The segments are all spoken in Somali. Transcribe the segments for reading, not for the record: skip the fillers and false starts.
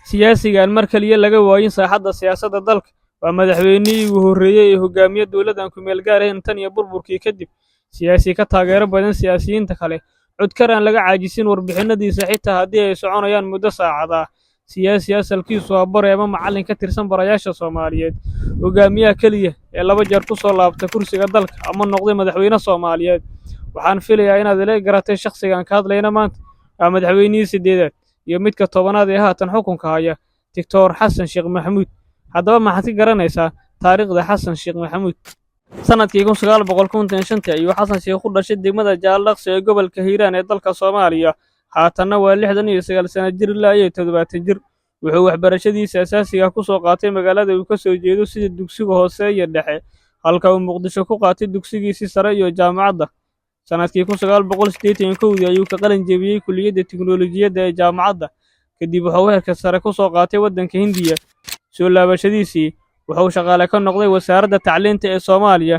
siyaasigan mar kaliya laga waayin saaxadda siyaasadda dalka waa madaxweynihii ugu horreeyay ee hogaamiye dowladdan ku meel gaar ahayn tan iyo burburkii kadib siyaasi ka taageero badan siyaasiyiinta kale codkar aan laga caajisin warbixinadiisa xitaa haddii ay soconayaan muddo saacad ah siyaasi asalkiisu waa bare ama macallin ka tirsan barayaasha Soomaaliyeed hogaamiyaha kaliya ee laba jeer ku soo laabtay kursiga dalka ama noqday madaxweyne Soomaaliyeed waxaan filayaa inaad ila garatay shakhsigan ka hadlayna maanta waa madaxweynihii sideedaad iyo midka tobanaad ee haatan xukunka haya Dr. Xasan Sheekh Maxamuud haddaba maxaad ka garanaysaa taariikhda Xasan Sheekh Maxamuud sanadkii 1955 ayuu Xasan Sheekh ku dhashay degmada Jaalaqsi ee gobolka Hiiraan ee dalka Soomaaliya haatanna waa 69 sano jir ilaa 70 jir wuxuu waxbarashadiisa asaasiga ku soo qaatay magaalada uu ka soo jeedo sida dugsiga hoose iyo dhexe halka uu Muqdisho ku qaatay dugsigiisa sare iyo jaamacadda sanadkii 1981 ayuu ka qalin jebiyay kulliyadda tiknoolajiyadda ee jaamacadda kadib wuxuu heerka sare ku soo qaatay waddanka Hindiya soo laabashadiisii wuxuu shaqaale ka noqday wasaaradda tacliinta ee Soomaaliya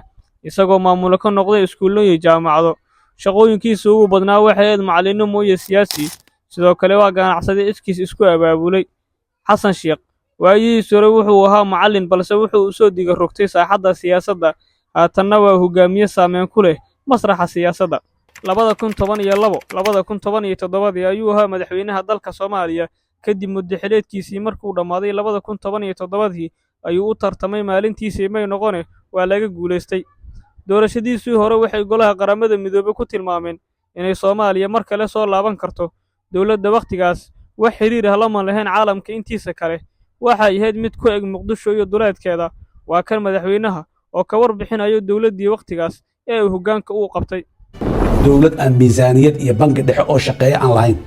isagoo maamulo ka noqday iskuulo iyo jaamacado shaqooyinkiisa ugu badnaa waxay ahayd macallinimo iyo siyaasi sidoo kale waa ganacsade iskiis isku abaabulay Xasan Sheekh waayihiisa hore wuxuu ahaa macallin balse wuxuu u soo diga rogtay saaxadda siyaasadda haatanna waa hogaamiye saameyn ku leh masraxa siyaasadda 2012 ayuu ahaa madaxweynaha dalka Soomaaliya kadib muddo xileedkiisii markuu dhamaaday 2017 ayuu u tartamay maalintiisii may noqone waa laga guuleystay doorashadiisii hore waxay golaha qaramada midoobay ku tilmaameen inay Soomaaliya mar kale soo laaban karto dowladda waqtigaas wax xiriir ah lama lahayn caalamka intiisa kale waxay ahayd mid ku eg Muqdisho iyo duleedkeeda waa kan madaxweynaha oo ka warbixinayo dowladdii waqtigaas ee uu hoggaanka u qabtay dowlad aan miisaaniyad iyo bangi dhexe oo shaqeeya aan lahayn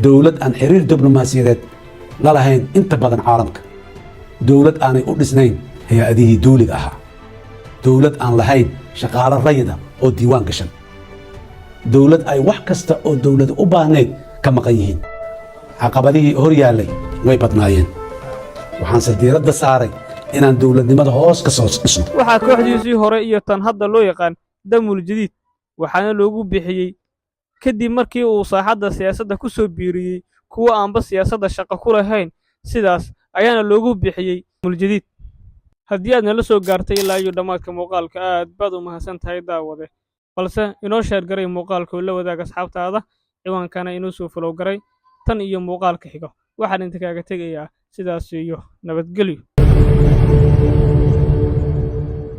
dowlad aan xiriir diblomaasiyadeed la lahayn inta badan caalamka dowlad aanay u dhisnayn hay'adihii dawliga ahaa dowlad aan lahayn shaqaale rayid ah oo diiwaan gashan dowlad ay wax kasta oo dowlad u baahneed ka maqan yihiin caqabadihii hor yaallay way badnaayeen waxaanse diiradda saaray inaan dowladnimada hoos ka soo dhisno waxaa kooxdiisii hore iyo tan hadda loo yaqaan damul jadiid waxaana loogu bixiyey kadib markii uu saaxadda siyaasadda ku soo biiriyey kuwa aanba siyaasadda shaqo ku lahayn sidaas ayaana loogu bixiyey damul jadiid haddii aad nala soo gaartay ilaa iyo dhammaadka muuqaalka aad baad u mahadsan tahay daawade balse inoo sheer garay muuqaalka oo la wadaag asxaabtaada ciwaankana inoo soo follow garay tan iyo muuqaalka xigo waxaan inta kaaga tegayaa sidaas iyo nabadgelyo